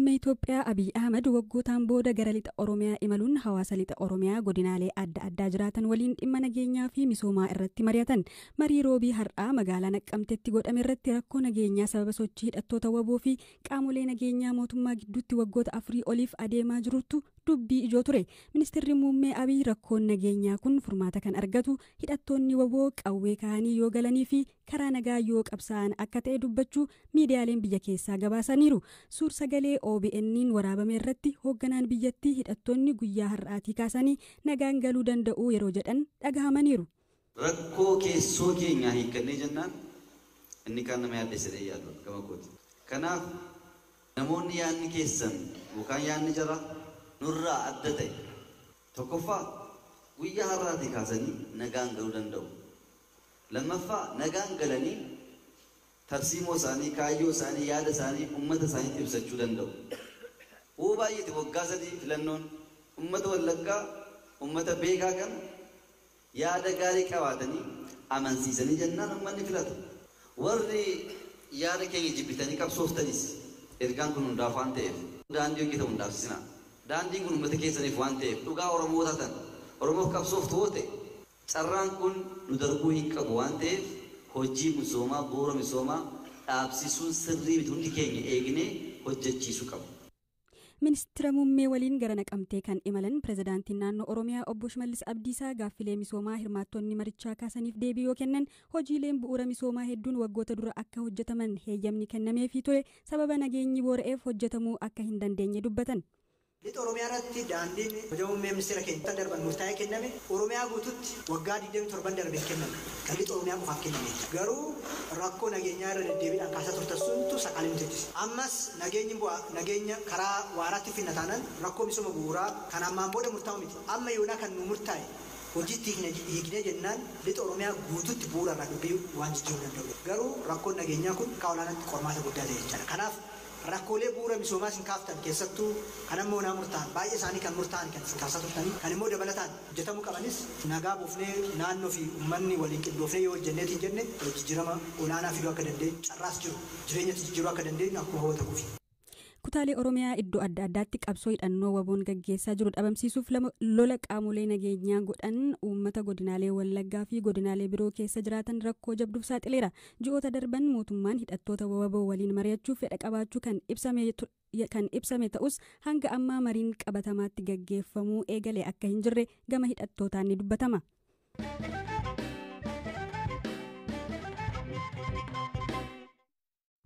Muummee Itoophiyaa Abiy Ahmed waggootaan booda gara lixa Oromiyaa imaluun hawaasa lixa Oromiyaa godinaalee adda addaa jiraatan waliin dhimma nageenyaa fi misoomaa irratti mari'atan. Marii roobii har'aa magaalaa Naqqamteetti godhame irratti rakkoo nageenyaa sababa sochii hidhattoota waboo fi qaamolee nageenyaa mootummaa gidduutti waggoota 4 oliif adeemaa jirutu dubbii ijoo ture. Ministeerri muummee Abiy rakkoon nageenyaa kun furmaata kan argatu hidhattoonni waboo qawwee kaanii yoo galanii fi karaa nagaa yoo qabsaa'an akka ta'e dubbachuu miidiyaaleen biyya keessaa gabaasaniiru. Suur sagalee OBN'n waraabame irratti hoogganaan biyyattii hidhattoonni guyyaa har'aatii kaasanii nagaan galuu danda'u yeroo jedhan dhagahamaniiru. Rakkoo keessoo keenyaa hiikkannee jennaan inni kan nama yaaddeessadee yaadu gama kooti. Kanaaf namoonni yaadni keessan yookaan yaadni jara nurraa adda ta'e tokkoffaa guyyaa har'aatii kaasanii nagaan galuu danda'u. Lammaffaa nagaan galanii tarsiimoo isaanii, kaayyoo isaanii, yaada isaanii ummata isaaniitti ibsachuu danda'u. Baay'eeti waggaa 3 filannoon ummata Wallaggaa, ummata beekaa kan yaada gaarii qabaatanii amansiisanii jennaan ummanni filata. Warri yaada keenya jibbitanii qabsooftanis ergaan kun hundaaf waan ta'eef daandii hojjetamu hundaafsisinaa. Daandiin kun ummata keessaniif waan ta'eef dhugaa Oromoo taatan Oromoof qabsooftu yoo ta'e carraan kun nu darbuu hin qabu waan ta'eef hojii misoomaa bu'uura misoomaa dhaabsisuun sirrii miti hundi keenya eegnee hojjechiisuu qabu. Ministeera muummee waliin gara Naqamtee kan imalan pirezidaantiin naannoo Oromiyaa obbo Shimallis Abdiisaa gaaffilee misoomaa hirmaattonni marichaa kaasaniif deebii yoo kennan hojiileen bu'uura misoomaa hedduun waggoota dura akka hojjetaman heeyyamni kennameefii ture sababa nageenyi boora'eef hojjetamuu akka hin dandeenye dubbatan. Lixa Oromiyaa irratti daandiin muummee ministeera keenya darban murtaa'ee kenname Oromiyaa guutuutti waggaa 27 darbee kenname kan lixa Oromiyaa qofaaf kenname. Garuu rakkoo nageenyaa irra deddeebiidhaan kaasaa turte suntu saqalee miti. Ammas nageenya karaa waaraatti finna taanaan rakkoo misooma bu'uuraa kan ammaan booda murtaa'u miti. Amma yoonaa kan nu murtaa'e hojiitti hiiknee jennaan lixa Oromiyaa guutuutti bu'uura irraa dubbii waan jijjiiruu danda'u. Garuu rakkoon nageenyaa kun kaa'olaanatti qormaata guddaa ta'e jechuudha. Kanaaf rakkoolee bu'uura misoomaa sin kaaftan keessattuu kan ammoo naa murtaa'an baay'ee isaanii kan murtaa'an kan sin kaasaa turtanii kan immoo dabalataan hojjetamuu qabanis nagaa buufnee naannoo fi uummanni waliin qindoofnee yoo hojjenneetiin jenne jijjiirama olaanaa fiduu akka dandeenyu carraas jiru jireenyatti jijjiiruu akka dandeenyu akkuma hawwatamuufi. Kutaalee Oromiyaa iddoo adda addaatti qabsoo hidhannoo waboon gaggeessaa jiru dhabamsiisuuf lola qaamolee nageenyaa godhan uummata godinaalee Wallaggaa fi godinaalee biroo keessa jiraatan rakkoo jabduuf saaxileera. Ji'oota darban mootummaan hidhattoota waboo waliin mari'achuuf fedha qabaachuu kan ibsame ta'us hanga ammaa mariin qabatamaatti gaggeeffamuu eegalee akka hin jirre gama hidhattootaan ni dubbatama.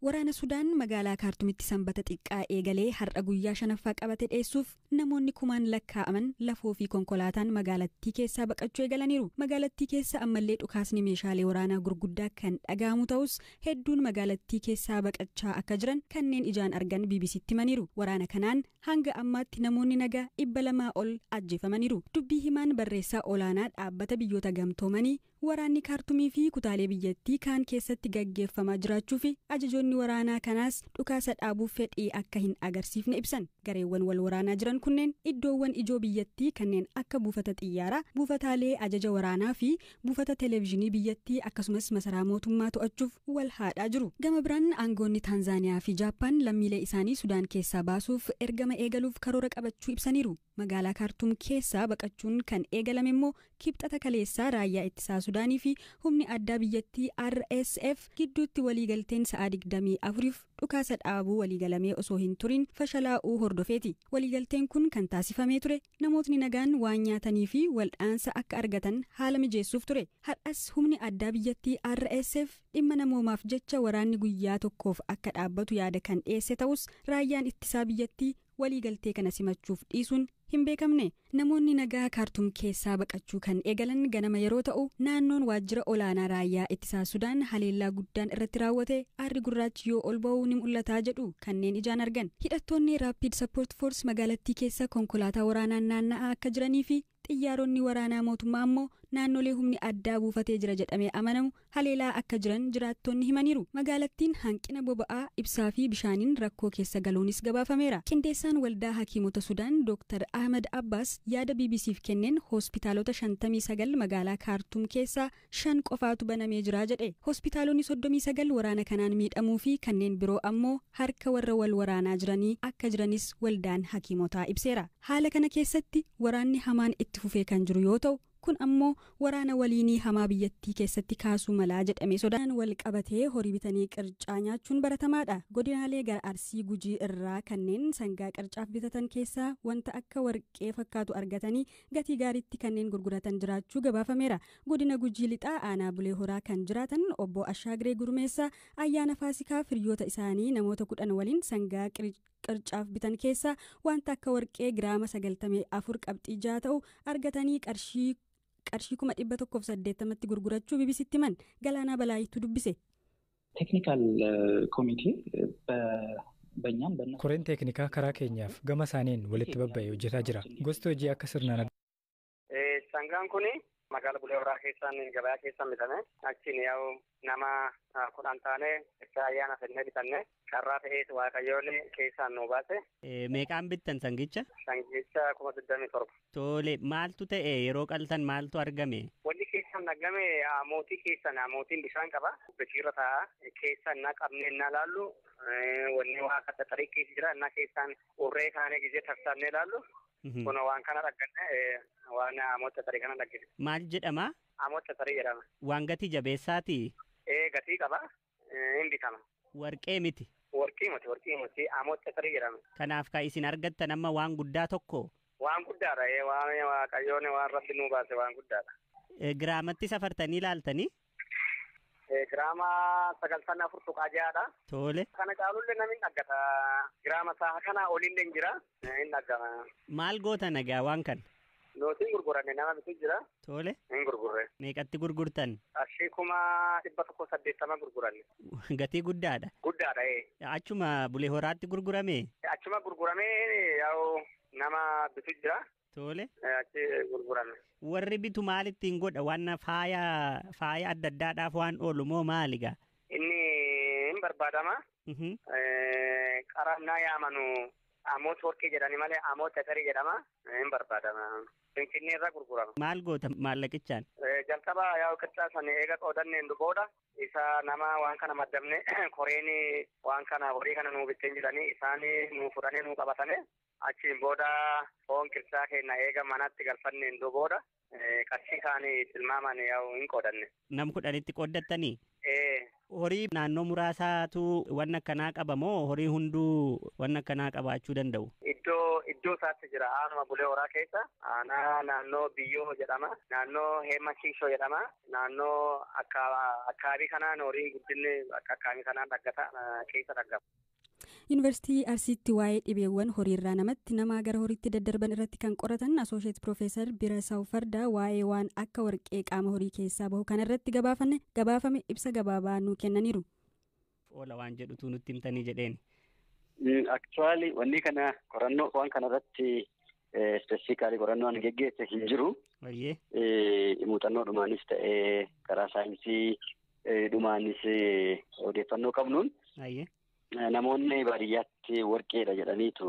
Waraana Sudaan magaalaa Kaartumitti sanbata xiqqaa eegalee har'a guyyaa 5ffaa qabate dheessuuf namoonni kumaan lakkaa'aman lafoo fi konkolaataan magaalattii keessaa baqachuu eegalaniiru. Magaalattii keessa ammallee dhukaasni meeshaalee waraanaa gurguddaa kan dhaga'amu ta'us hedduun magaalattii keessaa baqachaa akka jiran kanneen ijaan argan BBC'tti himaniiru. Waraana kanaan hanga ammaatti namoonni nagaa 200 ol ajjeefamaniiru. Dubbii himaan barreessaa olaanaa dhaabbata biyyoota gamtoomanii waraanni Kaartumii fi kutaalee biyyattii kaan keessatti gaggeeffamaa jiraachuu fi ajajoonni waraanaa kanaas dhukaasa dhaabuuf fedhii akka hin agarsiifne ibsan. Gareewwan wal waraanaa jiran kunneen iddoowwan ijoo biyyattii kanneen akka buufata xiyyaaraa, buufataalee ajaja waraanaa fi buufata televezyiinii biyyattii akkasumas masaraa mootummaa to'achuuf wal haadhaa jiru. Gama biraan aangoonni Taanzaaniyaa fi Jaappaan lammiilee isaanii Sudaan keessaa baasuuf ergama eegaluuf karoora qabachuu ibsaniiru. Magaalaa Kaartum keessaa baqachuun kan eegalame immoo kibxata kaleessaa raayyaa ittisaa Sudaanii fi humni addaa biyyattii RSF gidduutti waliigalteen sa'a 24f dhukaasa dhaabuu waliigalamee osoo hin turin fashalaa'uu hordofeeti. Waliigalteen kun kan taasifamee ture namootni nagaan waan nyaatanii fi waldhaansa akka argatan haala mijeessuuf ture. Har'as humni addaa biyyattii RSF dhimma namoomaaf jecha waraanni guyyaa tokkoof akka dhaabbatu yaada kan dhiyeesse ta'us raayyaan ittisaa biyyattii waliigaltee kana simachuuf dhiisuun hin beekamne. Namoonni nagaa Kaartum keessaa baqachuu kan eegalan ganama yeroo ta'u naannoon waajjira olaanaa raayyaa ittisaa Sudaan haleellaa guddaan irratti raawwate aarri gurraachi yoo ol ba'uu ni mul'ataa jedhu kanneen ijaan argan. Hidhattoonni Rapid Support Force magaalattii keessa konkolaataa waraanaan naanna'aa akka jiranii fi xiyyaaronni waraanaa mootummaa ammoo naannolee humni addaa buufatee jira jedhamee amanamu haleelaa akka jiran jiraattonni himaniiru. Magaalattiin hanqina boba'aa, ibsaa fi bishaaniin rakkoo keessa galuunis gabaafameera. Qindeessaan waldaa hakiimota Sudaan Dr. Ahmed Abbas yaada BBCf kenneen hospitaalota 59 magaalaa Kaartuum keessaa 5 qofaatu banamee jira jedhe. Hospitaalonni 39 waraana kanaan miidhamuu fi kanneen biroo ammoo harka warra wal waraanaa jiranii akka jiranis waldaan hakiimotaa ibseera. Haala kana keessatti waraanni hamaan itti fufee kan jiru yoo ta'u, kun ammoo waraana waliinii hamaa biyyattii keessatti kaasuu malaa jedhamee sodaan wal qabatee horii bitanii qircaa nyaachuun baratamaadha. Godinaalee gara Arsii Gujii irraa kanneen sangaa qircaaf bitatan keessaa wanta akka warqee fakkaatu argatanii gatii gaariitti kanneen gurguratan jiraachuu gabaafameera. Godina Gujii lixaa aanaa Bulee Horaa kan jiraatan obbo Ashaagiree Gurmeessaa ayyaana Faasikaa hiriyoota isaanii namoota 10 waliin sangaa qircaaf bitan keessaa wanta akka warqee giraama 94 qabxii 6 ta'u argatanii qarshii 180tti gurgurachuu BBCtti himan. Galaanaa Balaayituu dubbise. ቴክኒካል ኮሚቴ በእኛም ኮሬን ቴክኒካ ከራ ኬኛፍ ገማ ሳኔን ወልት በባይ ወጀታ ጅራ ጎስቶ ጂ አከስርና sangaan kuni magaalaa Bulee Horaa keessaan gabaa keessan bitame achiin yaa'u nama 10 taane itti ayyaana fennee bitanne carraa ta'eet waaqayyoon keessaan nu baase. Meeqaan bittan sangicha? Sangicha 27. Tole maaltu ta'e yeroo qaltan maaltu argame? Wanni keessan argame mootii keessan mootiin bishaan qaba bisiirra ta'a keessan na qabnee na laallu wanni waa akka tarii keessa jira na keessan urree kaane gizee tarsaannee laallu. Kun waan kana dhagganne waan amoota tarii kana dhaggeesse. Maal jedhama? Amoota tarii jedhama. Waan gatii jabeessaati? Gatii qaba. Hin bitama. Warqee miti? Warqii miti. Amoota tarii jedhama. Kanaaf ka isin argattan amma waan guddaa tokko? Waan guddaadha. Waan waaqayyoon waan rabbi nu baase waan guddaadha. Giraamatti safartanii ilaaltanii? Giraama 94 tuqaa ja'aadha. Tole. Kana caalullee namni dhaggata. Giraama sa'a kana olillee jira. Hin dhaggama. Maal goota nagaa waan kan? Nootiin gurguranne nama bitu jira. Tole. Hin gurgurre. Meeqatti gurgurtan? Qarshii 180 gurguranne. Gatii guddaadha. Guddaadha. Achuma Bulee Horaatti gurgurame? Achuma gurgurame yaa'u nama bitu jira. Tole. Achi gurgurame. Warri bitu maalittiin godha waan faaya adda addaadhaaf waan oolu moo maaliga? Inni hin barbaadama. Qarannaa yaamanu amoota warqee jedhani malee amoota tarii jedhama hin barbaadama. Finfinnee irraa gurgurama. Maal goota maallaqichaan? Jalqaba yaa'u qixxaa sana eega qoodanneen booda isa nama waan kana maddabne koreen waan kana horii kana nuu bitteen jedhanii isaan nuu fudhanii nuu qabatane achiin booda foon qircaa keenya eega manatti galfanneen booda qarshii isaanii tilmaaman yaa'u hin qoodanne. Nam 10tti qooddattanii? Horii naannoo muraasaatu waan akkanaa qaba moo horii hunduu waan akkanaa qabaachuu danda'u? Iddoo isaatti jira. Aanuma Bulee Horaa keessa naannoo Biyyoo jedhama. Naannoo Heemma Shiishoo jedhama. Naannoo akkaabii kanaan horii guddinni akkabii kanaan keessa dhaggama. Yuunivarsiitii Arsiitti waa'ee dhibeewwan horiirraa namatti nama gara horiitti daddarban irratti kan qoratan Asooshiyet Piroofeesar Birasaw Fardaa waa'ee waan akka warqee qaama horii keessaa bahu kana irratti gabaafame ibsa gabaabaa nuu kennaniiru. Oola waan jedhutu nutti himtanii jedheen. Aktuwaali wanni kana qorannoo waan kana irratti ispeesifikaalii qorannoon geggeesse hin jiru. Muuxannoo dhumaanis ta'ee karaa saayinsii dhumaanis odeeffannoo qabnuun. Namoonni baadiyyaatti warqeedha jedhaniitu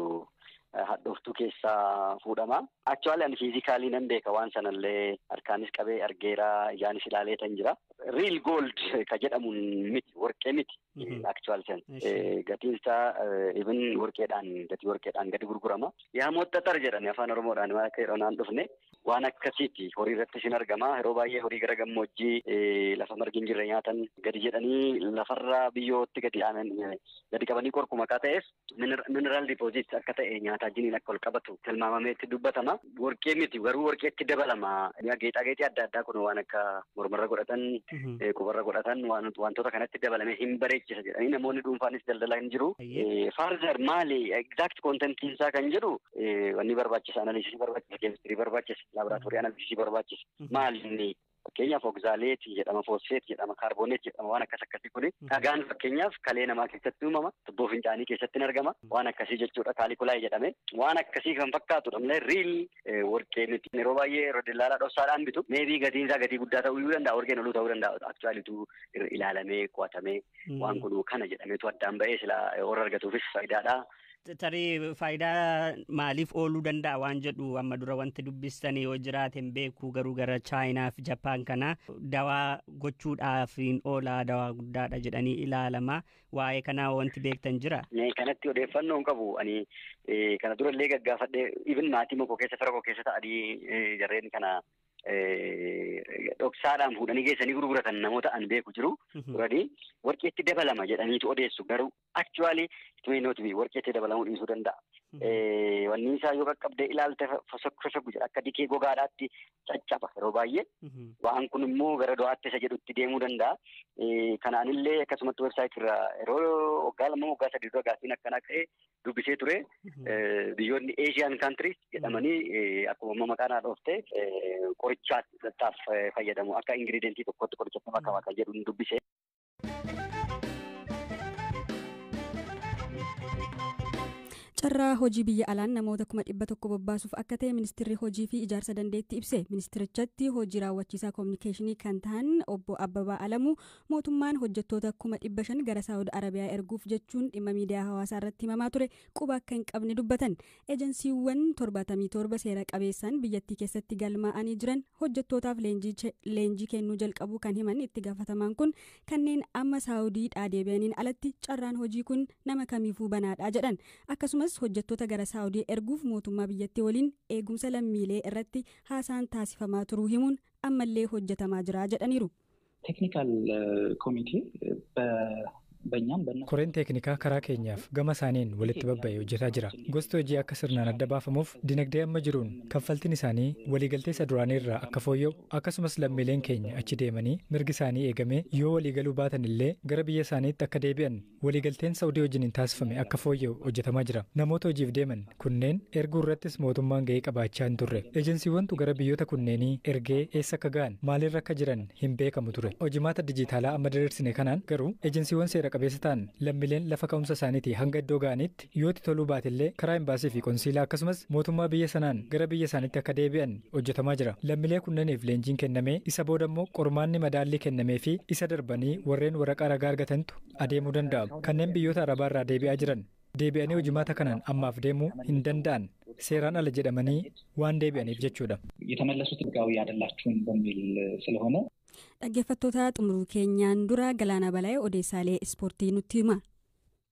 hadhooftuu keessaa fuudhama. Aktuwaali ani fiizikaalii nan beeka waan sanallee harkaanis qabee argeera ijaanis ilaalee tan jira. Real gold ka jedhamuun miti warqee miti. Aktuwaali san gatiin isaa even gatii warqeedhaan gadi gurgurama. Yaa mooxxaxar jedhani afaan Oromoodhaan waan akka yeroo naan dhufne waan akkasiiti horii irratti isin argama. Yeroo baay'ee horii gara gammoojjii lafa margi hin jirre nyaatan gadi jedhanii lafarraa biyyootti gadi qabanii qorqu maqaa ta'eef mineral deposit akka ta'e nyaataa jiniin akka ol qabatu tilmaamameetti dubbatama. Warqee miti garuu warqeetti dabalama. Geexaageexii adda addaa kun waan akka mormarra godhatan qubarra godhatan wantoota kanatti dabalame hin bareechisa jedhanii namoonni dhuunfaanis daldalaa hin jiru. Further maali exact contentiin isaa kan jedhu wanni barbaachisa analiisisii barbaachisa keemistirii barbaachisa laaboraatoorii analiisisii barbaachisa maali inni fakkeenyaaf ogzaaleetii jedhama, foosfeet jedhama, kaarbooneet jedhama, waan akkasii kuni dhagaan fakkeenyaaf kalee namaa keessatti uumama, tubboo fincaanii keessatti ni argama, waan akkasii jechuudha kaalikulaay jedhame. Waan akkasii kan fakkaatudha malee riil warqee miti. Yeroo baay'ee yeroo daldalaa dhoksaadhaan bitu meebii gatiin isaa gatii guddaa ta'uu danda'a, warqeen oluu ta'uu danda'a. Aktuwaalituu ilaalamee qo'atamee waan kun kana jedhameetu addaan ba'ee sila warra argatuufis faayidaadha. Tarii faayidaa maaliif ooluu danda'a waan jedhu amma dura wanti dubbistanii yoo jiraate hin beeku, garuu gara Chaayinaa fi Jappaan kana dawaa gochuudhaaf oolaa dawaa guddaadha jedhanii ilaalama. Waa'ee kanaa wanti beektan jira? Kanatti odeeffannoo hin qabu. Ani kana dura illee gaggaafadhee ibin maatii mokoo keessa fira koo keessa ta'anii jarreen kana dhoksaadhaan fuudhanii geessanii gurguratan namoota an beeku jiru. Duradii warqeetti dabalama jedhaniitu odeessu, garuu aktuwaali warqeetti dabalamuu dhiisuu danda'a. Wanni isaa yoo qaqqabdee ilaalte fosokku jedha, akka dikee gogaadhaatti caccaba yeroo baay'ee. Waan kun immoo gara du'aatti isa jedhutti deemuu danda'a. Kanaanillee akkasumatti websaayitirra yeroo waggaa 2 waggaa 3 dura gaaffiin akkanaa ka'ee dubbisee ture. Biyyoonni Asian countries jedhamanii akkuma maqaan dhoofte qorichaaf fayyadamu, akka ingiriidentii tokkotti qorichatti makama kan jedhu dubbisee. Carraa hojii biyya alaan namoota 100,000 bobbaasuuf akka ta'e ministeerri hojii fi ijaarsa dandeettii ibse. Ministeerichatti hojii raawwachiisaa koominikeeshinii kan ta'an obbo Abbabaa Alamuu mootummaan hojjettoota 500,000 gara Saawud Arabiyaa erguuf jechuun dhimma miidiyaa hawaasaa irratti himamaa ture quba akka hin qabne dubbatan. Ejensiiwwan 77 seera qabeessaan biyyattii keessatti galmaa'anii jiran hojjettootaaf leenjii kennuu jalqabuu kan himan itti gaafatamaan kun kanneen amma Saawudiidhaa deebi'aniin alatti carraan hojii kun nama kamiifuu banaadha jedhan. Akkasumas hojjettoota gara Saawudii erguuf mootummaa biyyattii waliin eegumsa lammiilee irratti haasaan taasifamaa turuu himuun ammallee hojjetamaa jira jedhaniiru. ቴክኒካል ኮሚቴ koreen teeknikaa karaa keenyaaf gama isaaniin walitti babba'ee hojjetaa jira. Gosti hojii akka sirnaan adda baafamuuf dinagdee amma jiruun kaffaltiin isaanii waliigaltee isa duraanii irraa akka fooyya'u, akkasumas lammiileen keenya achi deemanii mirgi isaanii eegamee yoo waliigaluu baatan illee gara biyya isaaniitti akka deebi'an waliigalteen Saawudii wajjin taasifame akka fooyya'u hojjetamaa jira. Namoota hojiif deeman kunneen erguu irrattis mootummaan gahee qabaachaa hin turre. Ejensiiwwantu gara biyyoota kunneenii ergee eessa akka ga'an, maalirra akka jiran hin beekamu ture. Hojimaata dijitaalaa amma dabarsine kanaan garuu ejensiiwwan seera qabeessa ta'an lammiileen lafa ka'umsa isaaniitii hanga iddoo ga'anitti yooti toluu baatillee karaa imbaasii fi konsiilaa akkasumas mootummaa biyya sanaan gara biyya isaaniitti akka deebi'an hojjetamaa jira. Lammiilee kunneeniif leenjiin kennamee isa booda immoo qormaanni madaallii kennamee fi isa darbanii warreen waraqaa ragaa argatantu adeemuu danda'a. Kanneen biyyoota arabaa irraa deebi'aa jiran deebi'anii hojimaata kanaan ammaaf deemuu hin danda'an seeraan ala jedhamanii waan deebi'aniif jechuudha. የተመለሱት ህጋዊ አይደላችሁም በሚል ስለሆነ dhaggeeffattoota xumuruu keenyaan dura Galaana Balaayee odeessaalee ispoortii nutti hima.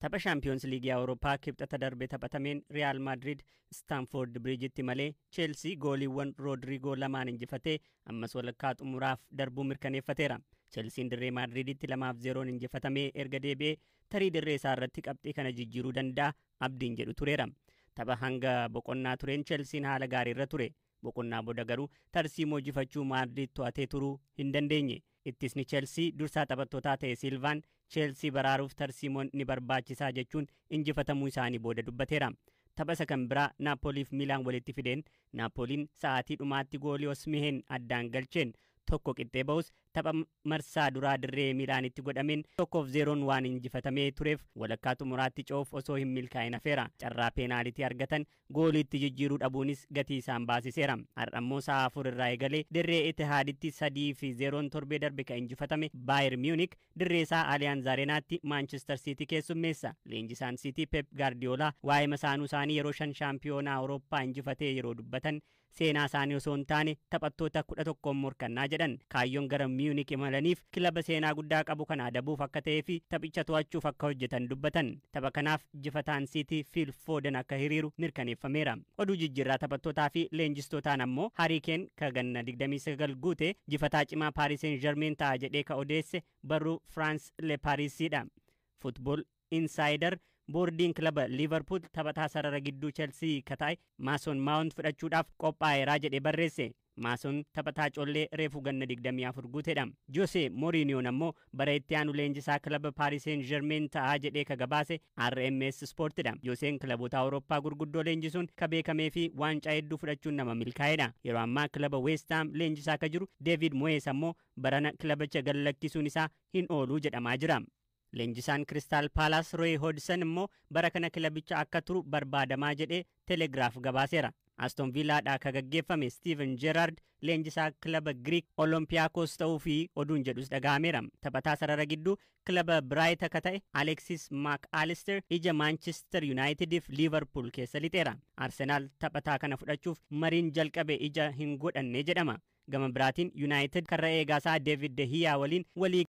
Tapha Shaampiyoons Liigii Awurooppaa kibxata darbe taphatameen Riyaal Maadiriid Staanfoord Biriijitti malee Cheelsii gooliiwwan Roodriigoo lamaan injifatee ammas walakkaa xumuraaf darbuu mirkaneeffateera. Cheelsiin dirree Maadiriiditti 2-0 injifatamee erga deebi'ee tarii dirree isaa irratti qabxii kana jijjiiruu danda'a abdiin jedhu tureera. Tapha hanga boqonnaa tureen Cheelsiin haala gaariirra ture. Boqonnaa booda garuu tarsiimoo injifachuu Maadiriid to'atee turuu hin dandeenye. Ittisni Cheelsii dursaa taphattootaa ta'e Silvaan Cheelsii baraaruuf tarsiimoon ni barbaachisaa jechuun injifatamuu isaanii booda dubbateera. Tapha isa kan biraa Naapooliif Miilaan walitti fideen Naapooliin sa'aatii dhumaatti goolii Osmiheen addaan galcheen tokko qixxee ba'us tapha marsaa duraa dirree Miilaanitti godhameen 1-0 waan injifatamee tureef walakkaa xumuraatti coof osoo hin milkaa'in hafeera. Carraa peenaalitii argatan gooliitti jijjiiruu dhabuunis gatii isaan baasiseera. Har'ammoo sa'a 4 irraa eegalee dirree Etihaaditti 3-0 torbee darbe kan injifatame Baayer Miunik dirree isaa Aliyaanz Areenaatti Maanchestar Siitii keessummeessa. Leenjisaan Siitii Pep Gaardiyoolaa waa'ee masaanuu isaanii yeroo 5 shaampiyoonaa Awurooppaa injifatee yeroo dubbatan seenaa isaanii osoo hin taane taphattoota 11 morkannaa jedhan. Kaayyoon gara Miunik imalaniif kilaba seenaa guddaa qabu kana adabuuf akka ta'ee fi taphicha to'achuuf akka hojjetan dubbatan. Tapha kanaaf injifataan Siitii Phil Foden akka hiriiru mirkaneeffameera. Oduu jijjiirraa taphattootaa fi leenjistootaan ammoo Harry Kane ka ganna 29 guute injifataa cimaa Paris Saint-Germain ta'a jedhee ka odeesse barruu France Le Parisidha. Football Insider boordiin kilaba Liverpool taphataa sarara gidduu Chelsea ka ta'e Mason Mount fudhachuudhaaf qophaa'eeraa jedhee barreesse. Maason taphataa collee reefu ganna 24 guuteedha. Jose Mourinhoon ammoo bara itti aanu leenjisaa kilaba Paris Saint-Germain ta'aa jedhee ka gabaase RMS Sportidha. Joseen kilaboota Awurooppaa gurguddoo leenjisuun ka beekamee fi waancaa hedduu fudhachuun nama milkaa'edha. Yeroo ammaa kilaba West Ham leenjisaa ka jiru David Moyes ammoo barana kilabicha gallakkisuun isaa hin ooluu jedhamaa jira. Leenjisaan Crystal Palace Roy Hodgson immoo bara kana kilabicha akka turu barbaadamaa jedhee Telegraaf gabaaseera. Aston Villaadhaa ka gaggeeffame Steven Gerrard leenjisaa kilaba Greek Olympiakos ta'uu fi oduun jedhus dhaga'ameera. Taphataa sarara gidduu kilaba Brighton ka ta'e Alexis McAllister ija Manchester United fi Liverpool keessa lixeera. Arsenal taphataa kana fudhachuuf mariin jalqabe ija hin godhanne jedhama. Gama biraatiin United karra eegaasaa David De Gea waliin walii